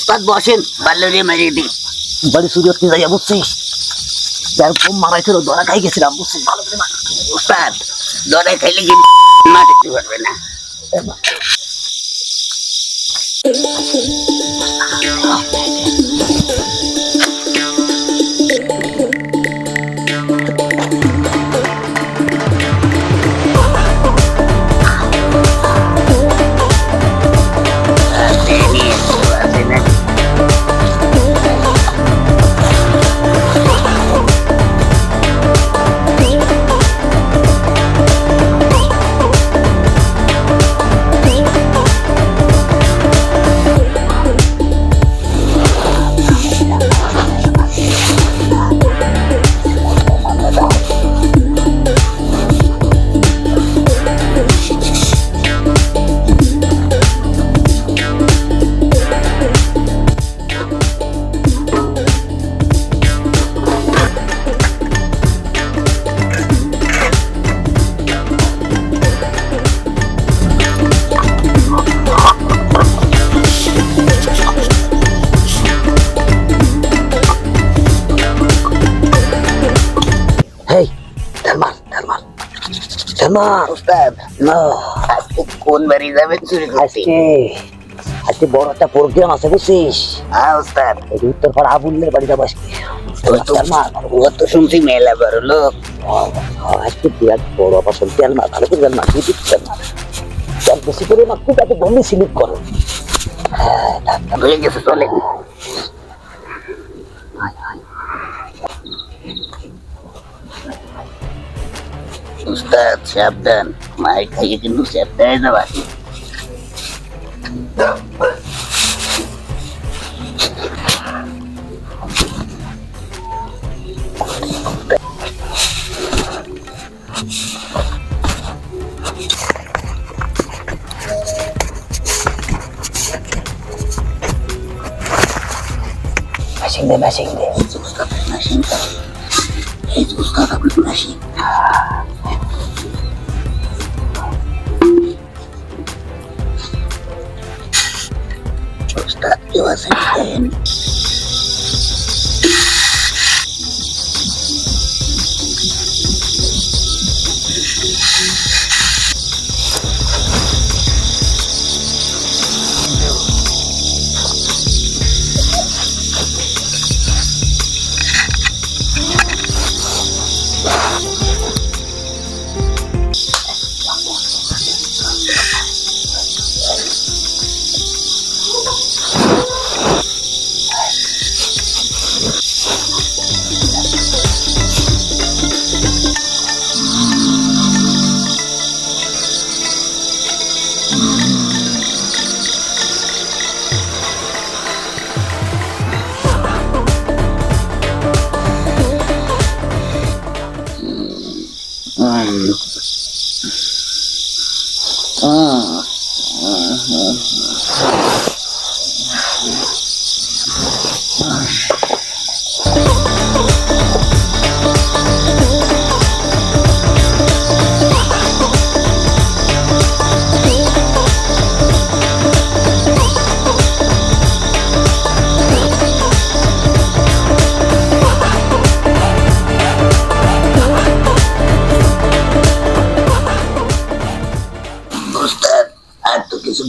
উস্তাদ বসেন, বাল্যরে মারিয়ে দিই। বাড়ি সুরিয়ত কি যাইয়া বুঝছিস, যার বোম মারাইছিল ধরা খাই গেছিলাম বুঝছিস। ভালো করে উস্তাদ, ধরা খাইলে কি মারতে পারবে না। কোন বাড়ি যাবেন চুরি করতে? আজকে বড় একটা প্রোগ্রাম আছে বুঝছিস। হ্যাঁ উস্তাদ, উত্তরপাড়া আবুলের বাড়ি যাবো আজকে। ও তো শুনছি মেলা বড় লোক। আজকে বিরাট বড় অপারেশন, তেল মার ভালো করে তেল মার, তেল মার, তেল বেশি করে মারতে তাতে বমি স্লিপ করো। হ্যাঁ হয়ে গেছে, চলে। উস্তাদ সাবধান, মায়ের খাইয়ে কিন্তু সাবধানে যাবা। Masing deh. Masing. Itu Ustaz aku masing. Ustaz jelasin.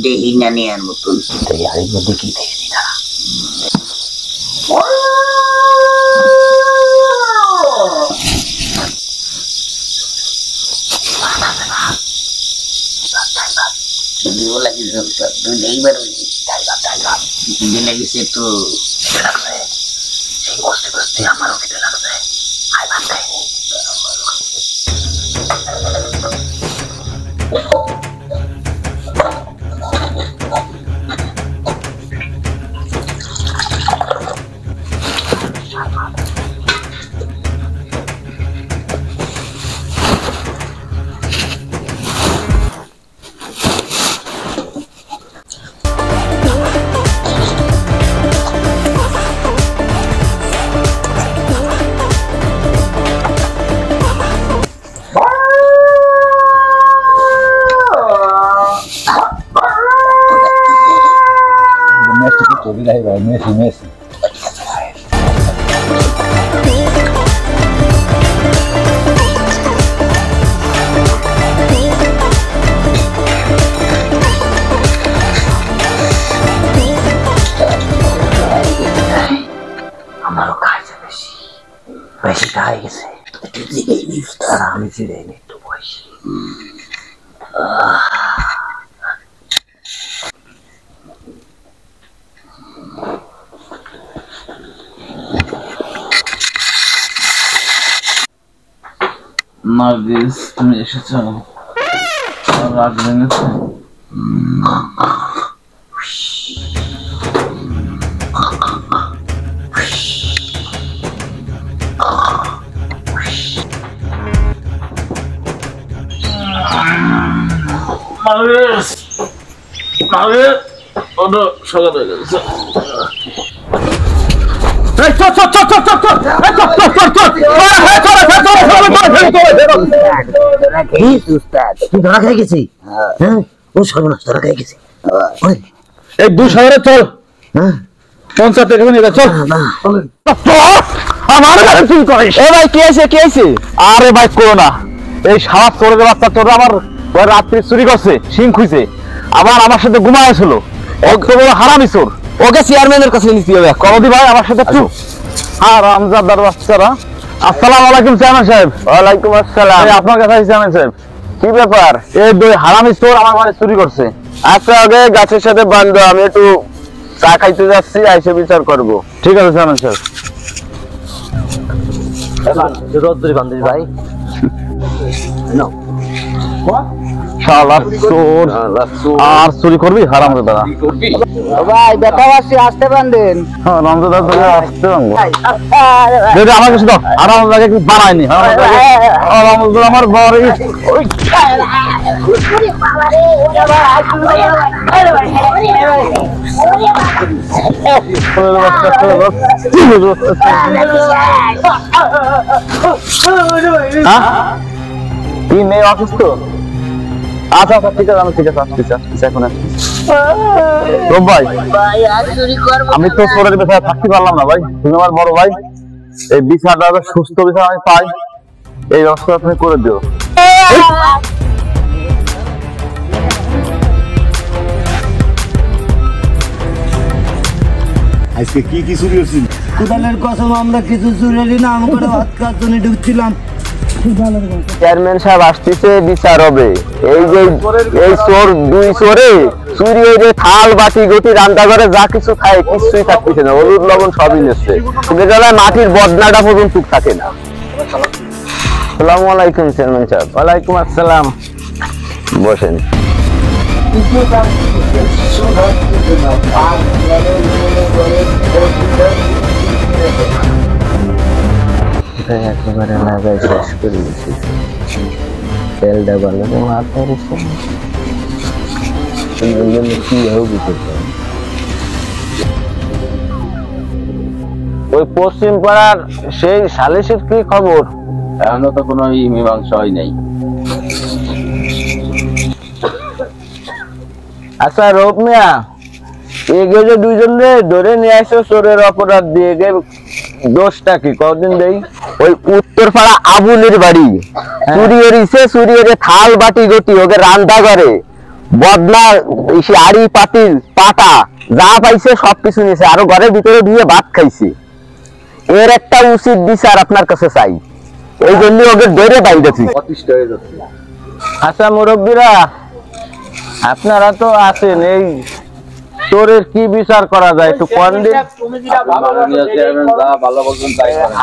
Dehinya nih yang mutun. Dari hari ini kita ini dah. Dulu lagi satu dehi baru dalam. Ini lagi situ. Si gusti amaru kita lagi. Hai bantai ini. চলি নাই ভাই, Messi Messi. আমারও খাইছে বেশি বেশি খাই গেছে, একটু জিরেই নি উস্তাদ, আমি জিরেই নি একটু বসি। নার্গিস, তুমি এসেছো? রাগ ভেঙেছে? নার্গিস, নার্গিস, ওটা সকাল হয়ে গেছে। এই 2 শহরে চল, 50 টাকা নিয়ে চল। আমার কাছে তুই করিস? এ ভাই কি আছে কি আছে? আরে ভাই করোনা, এই সারা চোরের বাচ্চা তোর আমার রাত্রি চুরি করছে, সিং খুইছে, আবার আমার সাথে ঘুমাইছিল, এক তো বড় হারামি চোর। ওকে চেয়ারম্যানের কাছে নিতে হবে। কমদি ভাই আমার সাথে একটু। হ্যাঁ রামজাদার বাচ্চারা। আসসালামু আলাইকুম চেয়ারম্যান সাহেব। ওয়ালাইকুম আসসালাম। আপনার কাছে চেয়ারম্যান সাহেব, কি ব্যাপার? এই 2 হারামি চোর আমার ঘরে চুরি করছে। আচ্ছা আগে গাছের সাথে বান্ধব, আমি একটু চা খাইতে যাচ্ছি, আইসে বিচার করব। ঠিক আছে চেয়ারম্যান সাহেব। রোদ্দুরি বান্ধবী ভাই, শালা চোর আর চুরি করবি হারামজাদা। ভাই দেখা পাচ্ছি, আসতে পারেন। হ্যাঁ রামজাদা তোকে আসতে পারবো। যদি আমার কিছু দাও, হারামজাদাকে কি বানায়নি? হারামজাদা আমার বাড়ি কি নেই অসুস্থ? আচ্ছা আচ্ছা ঠিক আছে, আমি ঠিক আছে আসতেছি আসতেছি এখন আসতেছি। ভাই আমি তো চোরের বিষয়ে থাকতে পারলাম না ভাই, তুমি আমার বড় ভাই, এই বিচারটা সুস্থ বিচার আমি পাই, এই ব্যবস্থা তুমি করে দিও। আজকে কি কি চুরি হচ্ছিল? কোদালের কসম, আমরা কিছু চুরি না, আমি করে ভাত খাওয়ার জন্য ঢুকছিলাম। চেয়ারম্যান সাহেব আসতেছে, বিচার হবে। এই যে এই চোর 2 চোরে চুরি হয়ে যে থাল বাটি গটি রান্না করে যা কিছু খায় কিছুই থাকতেছে না, হলুদ লবণ সবই নিচ্ছে, মাটির বদনাটা পর্যন্ত থাকে না। আসসালামু আলাইকুম চেয়ারম্যান সাহেব। ওয়ালাইকুম আসসালাম, বসেন। একেবারে লাগাই শেষ করে দিয়েছি, তেলটা ভালো মাথার কি হবে? ওই পশ্চিম পাড়ার সেই সালিশের কি খবর? এখনো তো কোনো মীমাংসা হয় নাই। আচ্ছা রূপ মিয়া, এগে যে 2 জন ধরে নিয়ে আসো চোরের অপরাধ দিয়ে, দোষটা কি কদিন দেই? ওই উত্তর পাড়া আবুলের বাড়ি চুরি হয়েছে, চুরি হয়ে থাল বাটি গটি ওকে রান্না করে বদনা আড়ি পাতিল পাটা যা পাইছে সবকিছু নিয়েছে, আরো ঘরের ভিতরে দিয়ে ভাত খাইছে। এর একটা উচিত বিচার আপনার কাছে চাই, এই জন্য ওকে ধরে বাইরেছি। আচ্ছা মুরব্বীরা আপনারা তো আছেন, এই চোরের কি বিচার করা যায় একটু কোন দিন?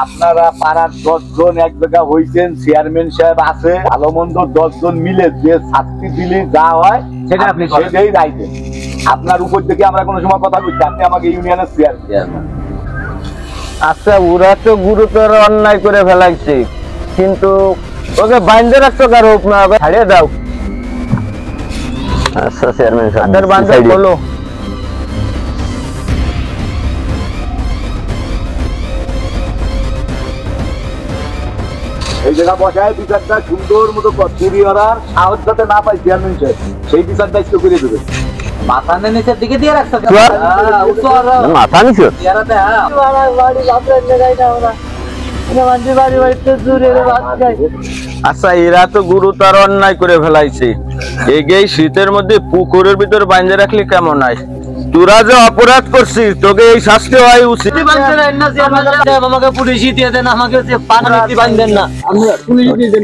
আপনারা পাড়ার 10 জন এক জায়গা হইছেন, চেয়ারম্যান সাহেব আছে, ভালো মন্দ 10 জন মিলে যে শাস্তি দিলে যা হয় সেটা আপনি সেটাই রাইতেন। আপনার উপর থেকে আমরা কোনো সময় কথা বলছি, আপনি আমাকে ইউনিয়নের চেয়ারম্যান। আচ্ছা ওরা তো গুরুতর অন্যায় করে ফেলাইছে, কিন্তু ওকে বাইন্ধে রাখছো কারো ছাড়িয়ে দাও। আচ্ছা চেয়ারম্যান সাহেব বান্ধব বলো। এই জায়গা বসায় বিচারটা সুন্দর মতো চুরি করার সাহস যাতে না পাই চেয়ারম্যান সাহেব, সেই বিচারটা একটু করে দেবে। মাথা নিচের দিকে দিয়ে রাখছো মাথা নিছো আচ্ছা এরা তো গুরুতর অন্যায় করে ফেলাইছে এই শীতের মধ্যে পুকুরের ভিতর বাইন্ধে রাখলে কেমন হয় তোরা যে অপরাধ করছিস তোকে এই শাস্তি হয় উচিত আমাকে পুলিশই দিয়ে দেন আমাকে পানি বাঁধবেন না পুলিশ দিয়ে দেন